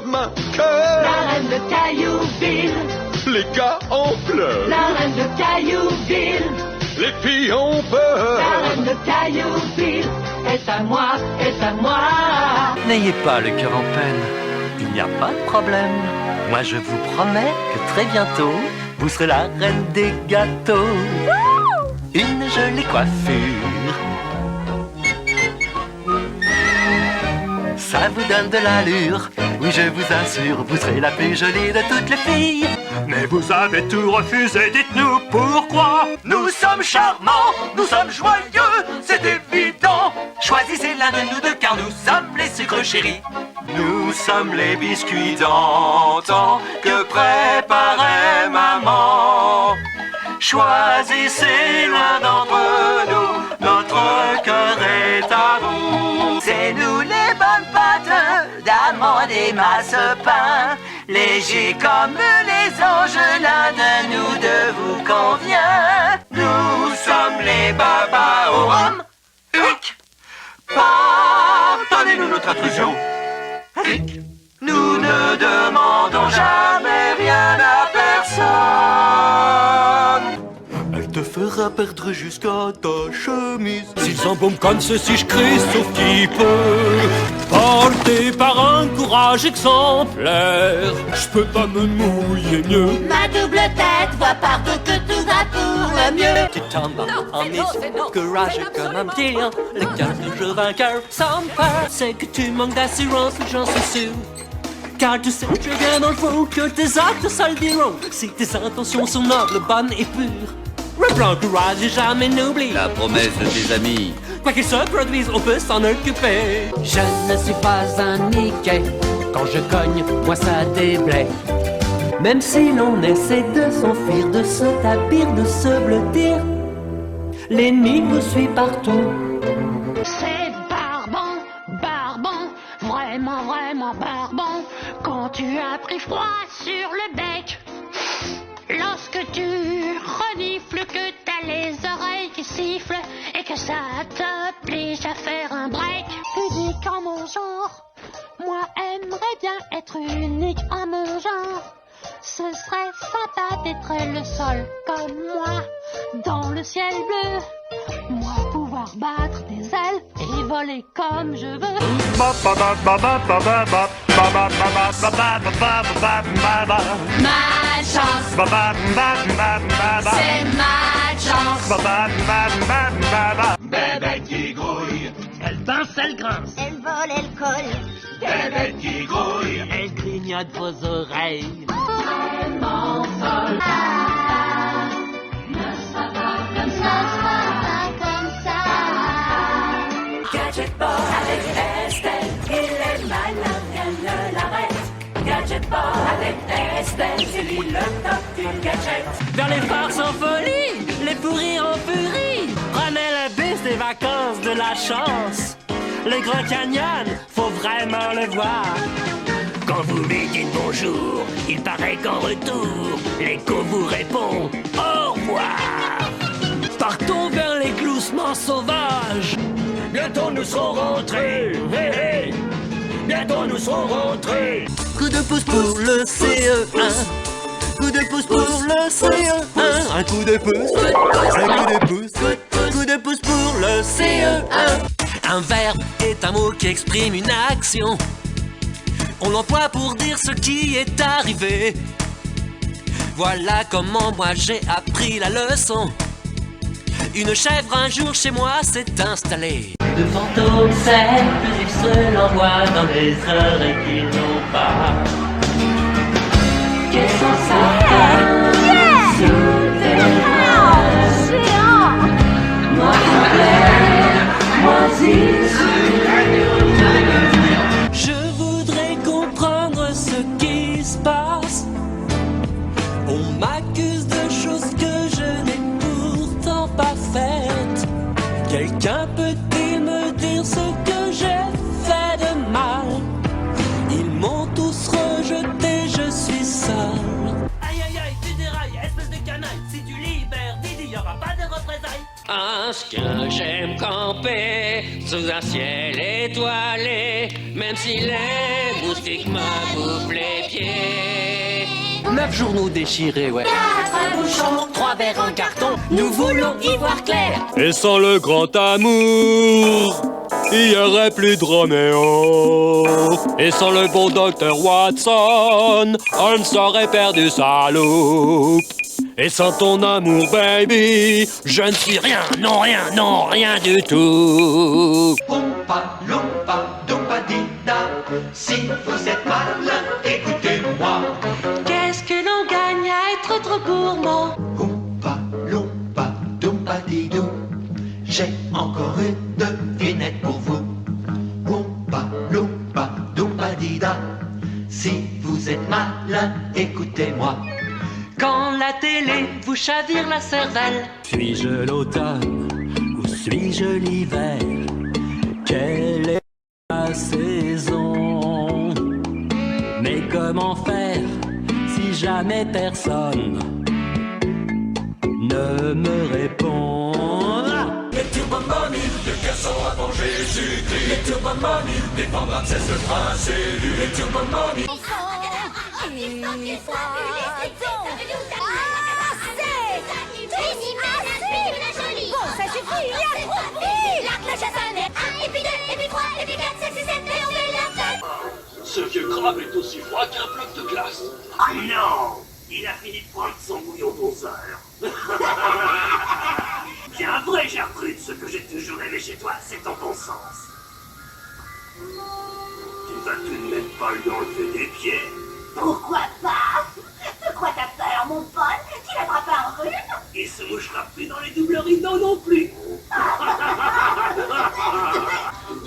comme un cœur. La reine de Caillouville. Les gars en pleurent. La reine de Caillouville. Les filles ont peur. La reine de Caillouville est à moi, est à moi. N'ayez pas le cœur en peine, il n'y a pas de problème. Moi je vous promets que très bientôt, vous serez la reine des gâteaux. Une jolie coiffure, ça vous donne de l'allure. Oui, je vous assure, vous serez la plus jolie de toutes les filles. Mais vous avez tout refusé, dites-nous pourquoi. Nous sommes charmants, nous sommes joyeux, c'est évident. Choisissez l'un de nous deux car nous sommes les sucres chéris. Nous sommes les biscuits d'antan que préparait maman. Choisissez l'un d'entre nous, notre cœur est à vous. C'est nous les bonnes pâtes d'amandes et marsepain. Légers comme les anges, l'un de nous deux vous convient. Nous sommes les babas au rhum. Hic. Pardonnez-nous notre intrusion. Hic. Nous ne demandons jamais rien à personne. Elle te fera perdre jusqu'à ta chemise. S'ils embaument comme ceci, je crie, sauf qui peut. Porté par un courage exemplaire, je peux pas me mouiller mieux. Ma double tête voit partout que tout va pour le mieux. Tu tombes en mission, courage comme un petit lion. Le cœur toujours vainqueur, sans peur. C'est que tu manques d'assurance, j'en suis sûr. Car tu sais très bien dans le fond que tes actes seuls diront si tes intentions sont nobles, bonnes et pures. Le plan courage et jamais n'oublie La promesse de tes amis. quoi qu'il se produise, on peut s'en occuper. Je ne suis pas un Mickey. Quand je cogne, moi ça déblaye. Même si l'on essaie de s'enfuir, de se tapir, de se blottir, l'ennemi nous suit partout. C'est barbant, barbant, vraiment, vraiment barbant. Quand tu as pris froid sur le bec, lorsque tu renifles, que t'as les oreilles qui sifflent et que ça t'oblige à faire un break. Unique en mon genre, moi aimerais bien être unique en mon genre. Ce serait sympa d'être le seul comme moi dans le ciel bleu. Moi pouvoir battre des ailes et voler comme je veux. Malchance, c'est malchance. Bébé qui grouille. Elle pince, elle grince, Elle vole, elle colle. Bébé qui grouille. elle grignote vos oreilles. Vraiment folle. Ne sois pas comme ça, sois pas comme ça. Gadget Boy avec Estelle, il est malin, rien ne l'arrête. Gadget Boy avec Estelle, c'est lui le top du gadget. Vers les farces en folie, les pourris en furie. Prenez le bus des vacances de la chance. Le Grand Canyon, faut vraiment le voir. Quand vous lui dites bonjour, il paraît qu'en retour, l'écho vous répond au revoir. Partons vers les gloussements sauvages. Bientôt nous serons rentrés. Hey, hey. Bientôt nous serons rentrés. Coup de pouce pour le CE1. Coup de pouce pour le CE1. Un coup de pouce, un coup de pouce. Coup de pouce pour le CE1. Un verbe est un mot qui exprime une action. On l'emploie pour dire ce qui est arrivé. Voilà comment moi j'ai appris la leçon. Une chèvre un jour chez moi s'est installée. De fantômes c'est plus ils se l'envoient dans les oreilles qu'ils n'ont pas. Qu'est-ce que ça souterrain. Moi je moi je voudrais comprendre ce qui se passe. On m'accuse de choses que je n'ai pourtant pas faites. Quelqu'un peut-il me dire ce que j'ai fait de mal? Ils m'ont tous rejeté, je suis seul. Aïe aïe aïe, tu dérailles, espèce de canaille. Si tu libères Didi, y aura pas de représailles. Ce que j'aime camper sous un ciel étoilé, même si les moustiques me bouffent les pieds. 9 journaux déchirés, ouais. 4 bouchons, 3 verres en carton, nous voulons y voir clair. Et sans le grand amour, il y aurait plus de Roméo. Et sans le bon docteur Watson, Holmes aurait perdu sa loupe. Et sans ton amour, baby, je ne suis rien, non, rien du tout. Oompa, loompa, doompa dida. Si vous êtes malin, écoutez-moi. Qu'est-ce que l'on gagne à être trop gourmand? Oompa, loompa, doompa didou. J'ai encore une devinette pour vous. Oompa, loompa, doompa dida. Si vous êtes malin, écoutez-moi. Quand la télé vous chavire la cervelle, Suis-je l'automne ou suis-je l'hiver? Quelle est la saison? Mais comment faire si jamais personne ne me répond? Les turbomonies, de 1500 avant Jésus-Christ. Les turbomonies, dépendra de 16 princes élus. Les turbomonies. Bon, ça suffit, il y a trop de filles. La cloche a sonné, 1, et puis 2, et puis 3, et puis 4, 5, 6, 7, et on fait la fête. Ce vieux crabe est aussi froid qu'un bloc de glace. Non, il a fini de prendre son bouillon d'11 heures. Bien vrai, Gertrude, ce que j'ai toujours aimé chez toi, c'est ton bon sens. Tu vas tout de même pas lui enlever des pieds. Pourquoi pas? De quoi t'as peur, mon pote? Tu l'attrapes pas en rhume? Il se mouchera plus dans les doubles rideaux non plus.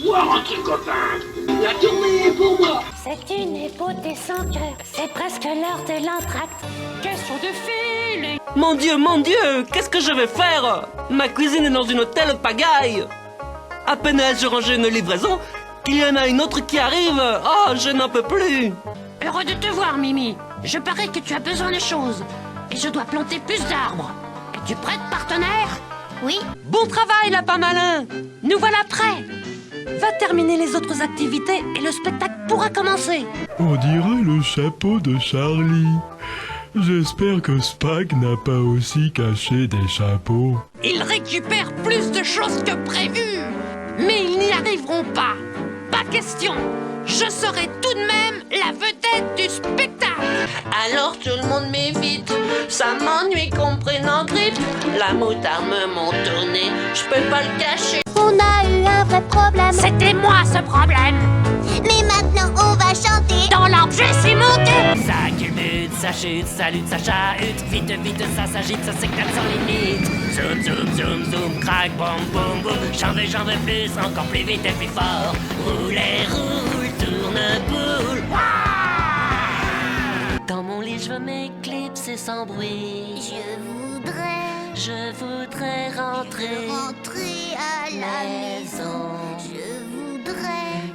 Moi, rentrez, copain. La tournée est pour moi. C'est une épopée sans cœur. C'est presque l'heure de l'entracte. Question de filer. mon Dieu, qu'est-ce que je vais faire? Ma cuisine est dans une telle pagaille. À peine ai-je rangé une livraison qu'il y en a une autre qui arrive. Oh, je n'en peux plus. Heureux de te voir, Mimi. Je parie que tu as besoin de choses. Et je dois planter plus d'arbres. Es-tu prête, partenaire? Oui. Bon travail, lapin malin. Nous voilà prêts. Va terminer les autres activités et le spectacle pourra commencer. On dirait le chapeau de Charlie. J'espère que Spag n'a pas aussi caché des chapeaux. Ils récupèrent plus de choses que prévu. Mais ils n'y arriveront pas. Pas question. Je serai tout de même la vedette du spectacle. Alors tout le monde m'évite. Ça m'ennuie qu'on prenne en grippe. La moutarde me monte au nez. Je peux pas le cacher. On a eu un vrai problème. C'était moi ce problème. Mais maintenant on va chanter. Dans l'arbre, je suis monté. Ça culbute, ça chute, ça lutte, ça chahute. Vite, vite, ça s'agite, ça s'éclate sans limite. Zoom, zoom, zoom, zoom, crac, boum, boum, boum. J'en veux plus, encore plus vite et plus fort. Roulez, roule, tourne, boule. Dans mon lit, je veux m'éclipser sans bruit. Je voudrais rentrer à la maison.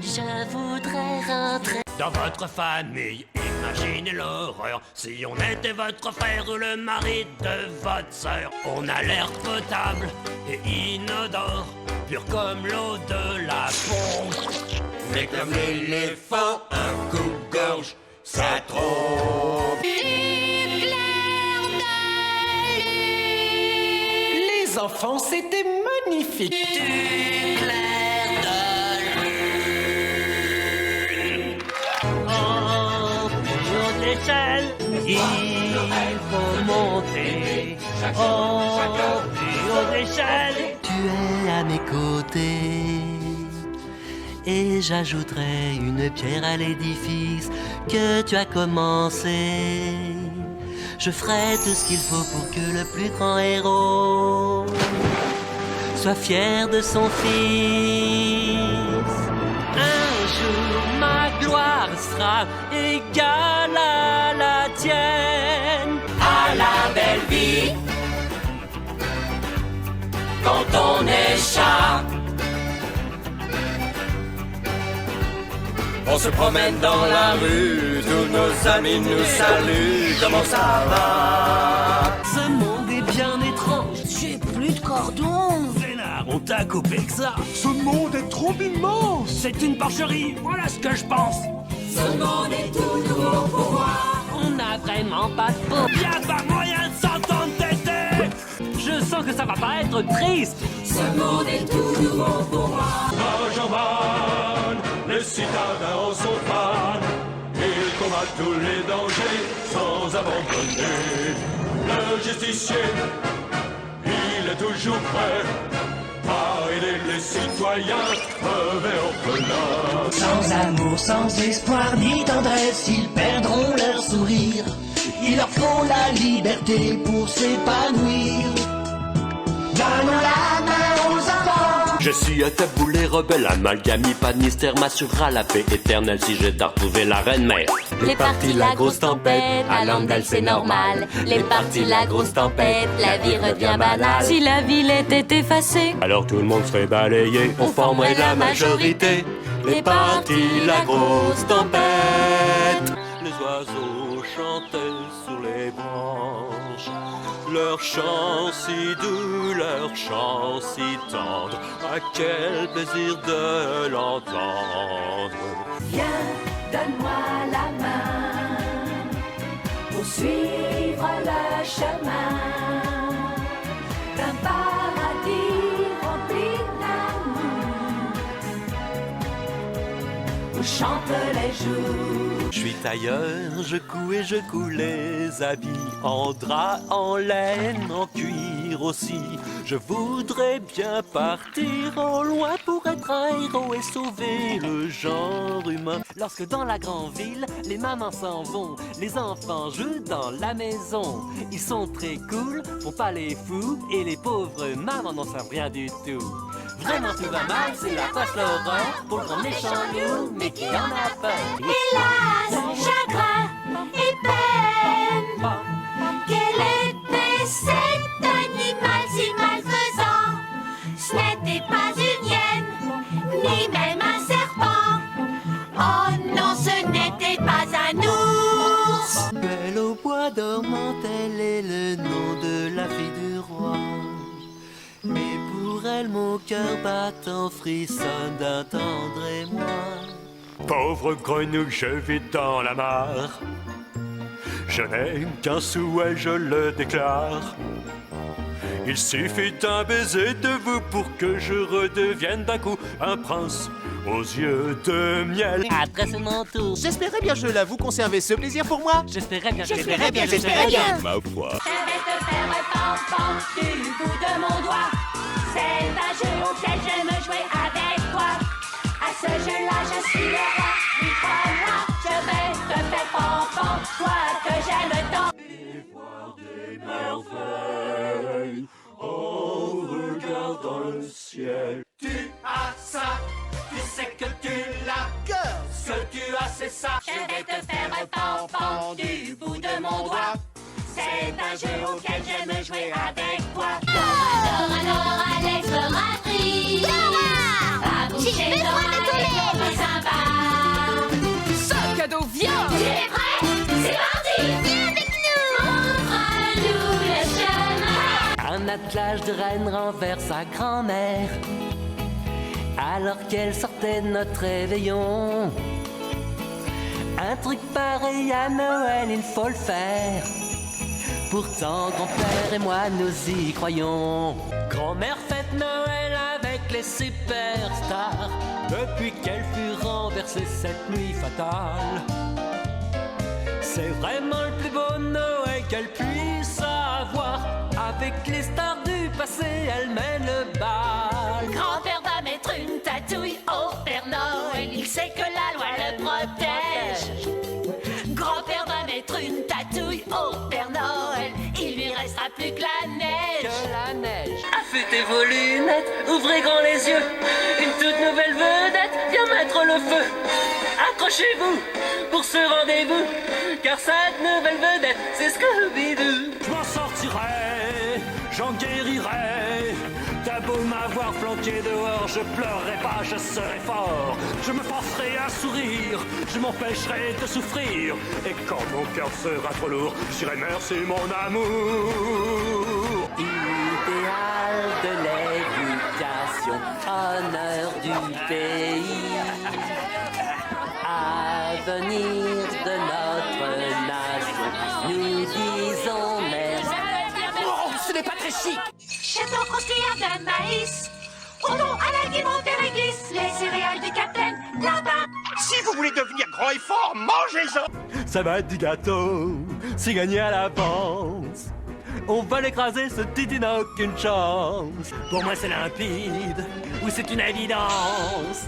Je voudrais rentrer. Dans votre famille, imaginez l'horreur. Si on était votre frère ou le mari de votre sœur, on a l'air potable et inodore, pur comme l'eau de la pompe. Mais comme l'éléphant, un coupe-gorge, ça trompe. Les enfants, c'était magnifique. Du clair de lune. Oh, plus haut d'échelle, il faut monter. Oh, plus haut d'échelle. Tu es à mes côtés. Et j'ajouterai une pierre à l'édifice que tu as commencé. Je ferai tout ce qu'il faut pour que le plus grand héros soit fier de son fils. Un jour, ma gloire sera égale à la tienne. À la belle vie, quand on est chat. On se promène dans la rue, tous nos amis nous saluent. Comment ça va? Ce monde est bien étrange. J'ai plus de cordon. Vénard, on t'a coupé que ça. Ce monde est trop immense. C'est une porcherie, voilà ce que je pense. Ce monde est tout nouveau pour moi. On n'a vraiment pas de peau. Y'a pas moyen de s'entendre téter. Je sens que ça va pas être triste. Ce monde est tout nouveau pour moi. Benjamin, les citadins en sont fans. Il combat tous les dangers sans abandonner. Le justicier, il est toujours prêt à aider les citoyens crevés orphelins. Sans amour, sans espoir ni tendresse, ils perdront leur sourire. Il leur faut la liberté pour s'épanouir. Donnons la main aux enfants. Je suis un taboulé rebelle, amalgami, pas de mystère, m'assurera la paix éternelle si j'ai d'en retrouver la reine mère. Les parties, la grosse tempête, à Landal c'est normal. Les parties, la grosse tempête, la vie revient banale. Si la ville était effacée, Alors tout le monde serait balayé, on formerait la majorité. Les parties, la grosse tempête. Les oiseaux chantaient sur les branches, leur chant si doux, leur chant si tendre. À quel plaisir de l'entendre. Viens, donne-moi la main pour suivre le chemin d'un paradis rempli d'amour où chantent les jours. Je suis tailleur, je couds et je couds les habits en drap, en laine, en cuir aussi. Je voudrais bien partir en loin pour être un héros et sauver le genre humain. lorsque dans la grande ville, les mamans s'en vont, les enfants jouent dans la maison. Ils sont très cool, font pas les fous, et les pauvres mamans n'en savent rien du tout. Vraiment tout va mal, c'est la poche l'horreur pour le grand méchant loup, mais qui en a peur? Hélas, chagrin et peine. Quel était cet animal si malfaisant? Ce n'était pas une hyène, ni même un serpent. Oh non, ce n'était pas un ours. Belle au bois dormant, tel est le nom de la fille du roi. Mais pour elle, mon cœur battant frissonne d'un tendre émoi. Pauvre grenouille, je vis dans la mare. Je n'ai qu'un souhait, je le déclare. Il suffit d'un baiser de vous pour que je redevienne d'un coup un prince aux yeux de miel. Après c'est mon tour. J'espérais bien, je l'avoue, conserver ce plaisir pour moi. J'espérais bien, J'espérais bien. Ma foi. Je vais te faire pam-pam du bout de mon doigt. C'est un jeu auquel j'aime jouer avec toi. À ce jeu-là, je suis le roi. Oui, crois-moi, je vais te faire pam-pam, toi que j'aime tant. Et voir des merveilles en regardant le ciel. Tu as ça, tu sais que tu l'as. Ce que tu as, c'est ça. Je vais te faire pam-pam du bout de mon doigt. C'est un jeu auquel j'aime jouer avec toi. Alors, Alex, Patrice. Va boucher dans les sympa. Ce cadeau vient. Tu es prêt? C'est parti! Viens avec nous! Montre-nous le chemin. Un attelage de reine renverse sa grand-mère alors qu'elle sortait de notre réveillon. Un truc pareil à Noël, il faut le faire. Pourtant, grand-père et moi, nous y croyons. Grand-mère fête Noël avec les superstars depuis qu'elle fut renversée cette nuit fatale. C'est vraiment le plus beau Noël qu'elle puisse avoir. Avec les stars du passé, elle mène le bal. Grand-père va mettre une tatouille au Père Noël. Il sait que la loi le protège. Grand-père va mettre une tatouille au Père Noël. Il lui restera plus que la neige. Que la neige. Affûtez vos lunettes, ouvrez grand les yeux. Une toute nouvelle vedette vient mettre le feu. Accrochez-vous pour ce rendez-vous, car cette nouvelle vedette, c'est Scooby-Doo. Je m'en sortirai, j'en guérirai. T'as beau m'avoir flanqué dehors, je pleurerai pas, je serai fort. Je me forcerai à sourire, je m'empêcherai de souffrir. Et quand mon cœur sera trop lourd, je dirai merci mon amour. Idéal de l'aigle bonheur du pays. Avenir de notre nation, nous disons merci. Oh, ce n'est pas très chic. Château croustillant de maïs. Ournon à la guimauve et réglisse. Les céréales du capitaine Lapin. Si vous voulez devenir grand et fort, mangez-en. Ça va être du gâteau, c'est gagné à l'avance. On va l'écraser, ce titi n'a aucune chance. Pour moi c'est limpide, ou c'est une évidence.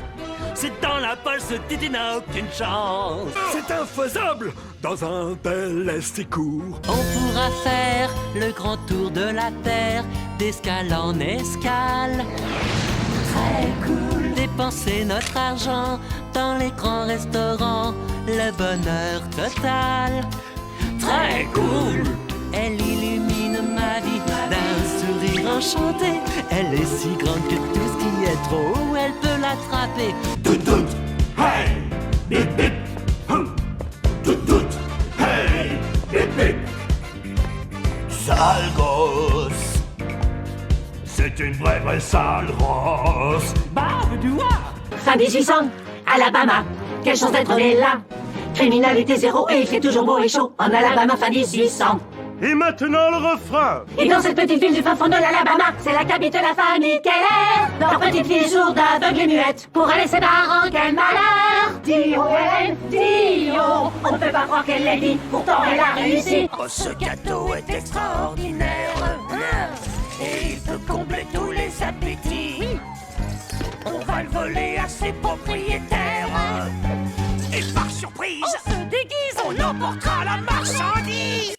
C'est dans la poche, ce titi n'a aucune chance. C'est infaisable dans un tel est court. On pourra faire le grand tour de la terre, d'escale en escale. Très cool. Dépenser notre argent dans les grands restaurants, le bonheur total. Très cool. Elle illumine ma vie d'un sourire enchanté. Elle est si grande que tout ce qui est trop haut, elle peut l'attraper. Tout, tout, hey, bip, bip, hum. Tout, tout, hey, bip, bip. Sale gosse, c'est une vraie sale grosse. Barbe du roi. Fin 1800, Alabama. Quelle chance d'être né là. Criminalité zéro et il fait toujours beau et chaud. En Alabama, fin 1800. Et maintenant le refrain. Et dans cette petite ville du fin fond de l'Alabama, c'est là qu'habite la famille Keller. Leur petite fille sourde, aveugle et muette, pour elle et ses parents, quel malheur. D.O.N. D.O. On ne peut pas croire qu'elle l'ait dit, pourtant elle a réussi. Oh, ce gâteau est extraordinaire. Et il peut combler tous les appétits. On va le voler à ses propriétaires. Et par surprise, on se déguise, on emportera la marchandise.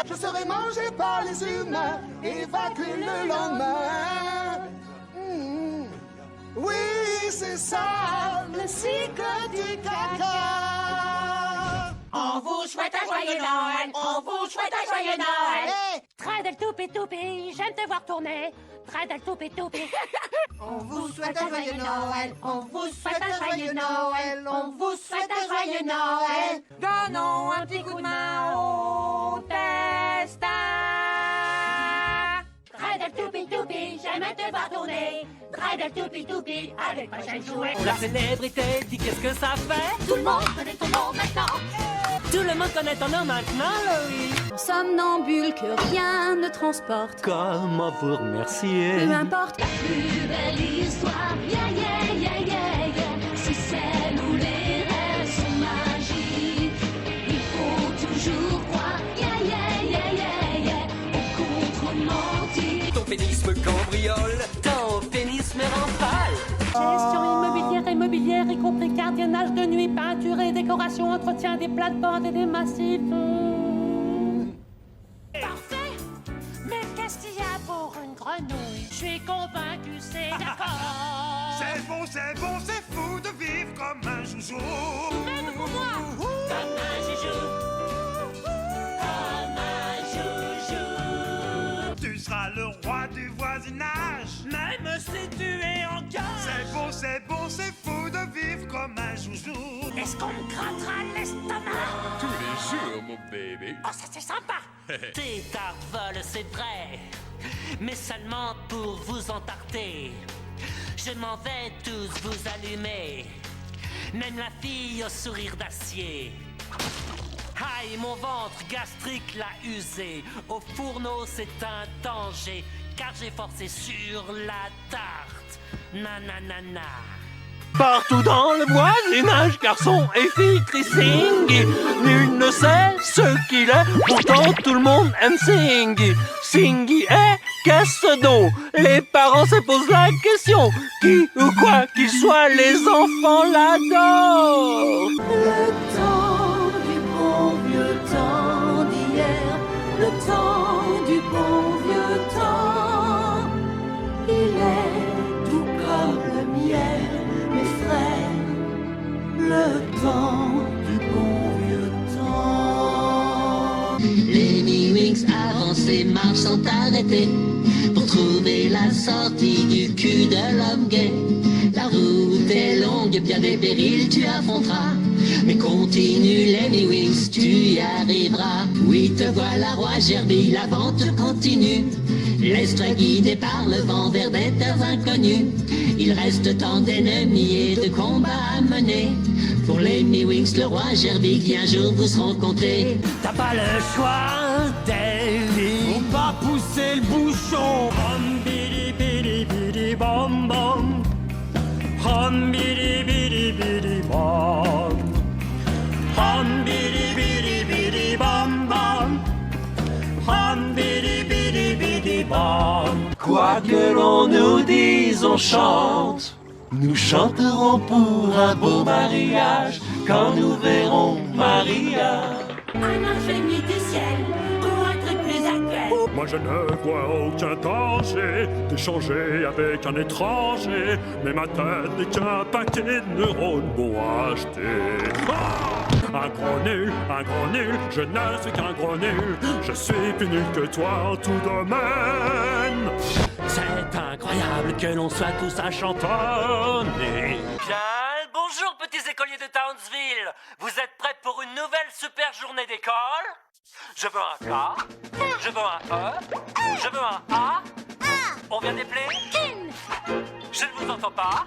Je serai mangé par les humains, évacué le lendemain. Oui, c'est ça, le cycle du caca. On vous souhaite un joyeux Noël. On vous souhaite un joyeux Noël. Tradel toupé toupé, j'aime te voir tourner. Tradel toupé toupé. On vous souhaite un joyeux Noël. On vous souhaite un joyeux Noël. On vous souhaite un joyeux Noël. Donnons un petit coup de main au destin. Tradel toupé toupé, j'aime te voir tourner. Tradel toupé toupé, avec ma chaîne jouée. La célébrité, dis qu'est-ce que ça fait? Tout le monde connaît ton nom maintenant. Tout le monde connaît ton nom maintenant, Louis. Somnambule que rien ne transporte. Comment vous remercier? Peu importe. La plus belle histoire, yeah yeah yeah yeah yeah. C'est celle où les rêves sont magiques. Il faut toujours croire, yeah yeah yeah yeah yeah. Au contre-menti. Ton pénis me cambriole, ton pénis me rempale. Gestion immobilière, y compris gardiennage de nuit, peinture et décoration, entretien des plates-bandes et des massifs. Parfait. Mais qu'est-ce qu'il y a pour une grenouille? Je suis convaincu, c'est d'accord. C'est bon, c'est fou de vivre comme un joujou. Même pour moi. Comme un joujou. Comme un joujou. Tu seras le roi du voisinage, même si tu es en cage. C'est bon, c'est fou de vivre comme un joujou. Est-ce qu'on me grattera l'estomac? Tous les jours, mon bébé. Oh, ça c'est sympa. Tes tarvoles, c'est vrai, mais seulement pour vous entarter. Je m'en vais tous vous allumer, même la fille au sourire d'acier. Aïe, mon ventre gastrique l'a usé. Au fourneau, c'est un danger, car j'ai forcé sur la tarte. Nanana. Partout dans le voisinage, garçons et filles crient Singy. Nul ne sait ce qu'il est, pourtant tout le monde aime Singy. Singy est, qu'est-ce donc? Les parents se posent la question. Qui ou quoi qu'il soit, les enfants l'adorent. Le temps du bon vieux temps d'hier, le temps du bon vieux temps, il est tout comme le miel, mes frères, le temps du bon vieux temps. Les Mini-Wings avancent et marchent sans arrêter pour trouver la sortie du cul de l'homme gay. La route est longue longue, bien des périls tu affronteras. Mais continue les mi-wings, tu y arriveras. Oui, te voilà roi Gerbi, l'aventure continue. Laisse-toi guider par le vent vers des terres inconnues. Il reste tant d'ennemis et de combats à mener. Pour les mi-wings, le roi Gerbi qui un jour vous seront comptés. T'as pas le choix, Davy. Faut pas pousser le bouchon. Bom bidi bidi bidi bom bom. Bom bidi bidi bidi bom. Bom bidi bidi bidi bom bom. Bom bidi bidi bidi bom. Quoi que l'on nous dise, on chante. Nous chanterons pour un beau mariage quand nous verrons Maria. Un ingénieur du ciel ou un truc plus actuel. Moi je ne vois aucun danger d'échanger avec un étranger, mais ma tête n'est qu'un paquet de neurones bon achetés. Un gros nul, je ne suis qu'un gros nul, je suis plus nul que toi en tout domaine. C'est incroyable que l'on soit tous à chantonner. Bien, bonjour petits écoliers de Townsville. Vous êtes prêts pour une nouvelle super journée d'école? Je veux un K, je veux un E, je veux un A. On vient d'épeler? King. Je ne vous entends pas.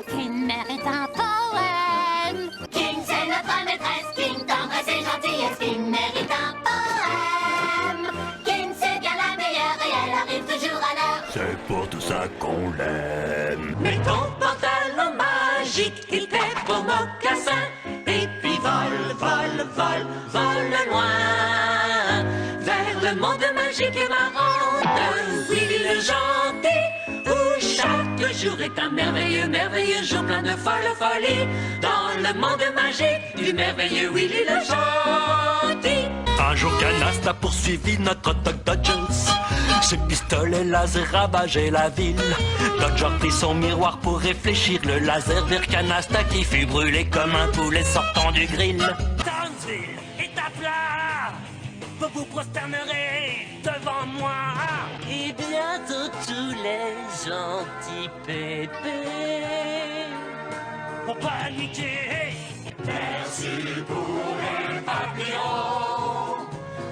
King mérite un poème. King, c'est notre maîtresse. King, tendresse et gentillesse. King mérite un poème. King, c'est bien la meilleure et elle arrive toujours à l'heure. C'est pour tout ça qu'on l'aime. Mets ton pantalon magique, il fait beau mocassin. Et puis vole, vole, vole, vole loin. Vers le monde magique et marrant de Willy le gentil, où chaque jour est un merveilleux, merveilleux jour plein de folie. Dans le monde magique du merveilleux Willy le gentil. Un jour Canasta a poursuivi notre Doc Dodgers. Ses pistolets laser ravageaient la ville. Dodger prit son miroir pour réfléchir. Le laser vers Canasta qui fut brûlé comme un poulet sortant du grill. Townsville est à plat. Vous vous prosternerez devant moi. Et bientôt tous les gentils pépés vont paniquer. Merci pour les papillons.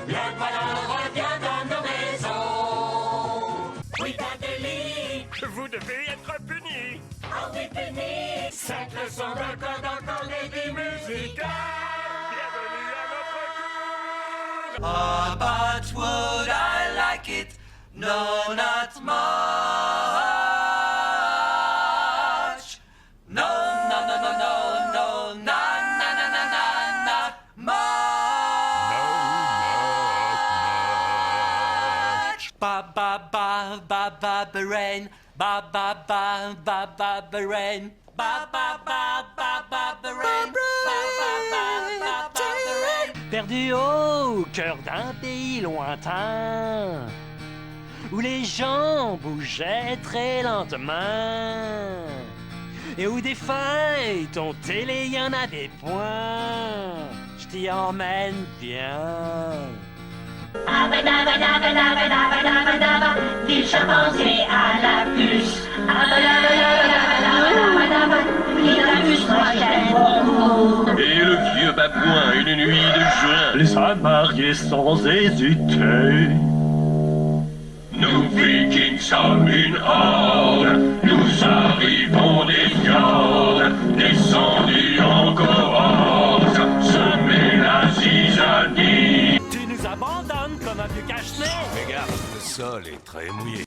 Le bonheur revient dans nos maisons. Oui, Dadeli, Vous devez être punis. oh oui, Penny. Cette leçon de code en comédie musicale. Bienvenue à notre cours. Ah, but would I like it? No, not much. No, no, no, no, no, no, na, na, na, na, na, not much. Ba ba ba ba ba ba rain. Ba ba ba ba ba ba rain. Ba ba ba ba ba ba rain. Ba ba ba ba ba ba rain. Perdu au cœur d'un pays lointain, où les gens bougeaient très lentement, et où des feuilles ton télé y en avait point. Je t'y emmène bien. Dit chimpanzé à la puce. Dit la puce, moi j'aime beaucoup. Et le vieux babouin, une nuit de juin, les a mariés sans hésiter. Nous Vikings sommes une horde, nous arrivons des fjords, descendus en cohorte, semer la zizanie. Tu nous abandonnes comme un vieux cache-nez. Regarde, le sol est très mouillé.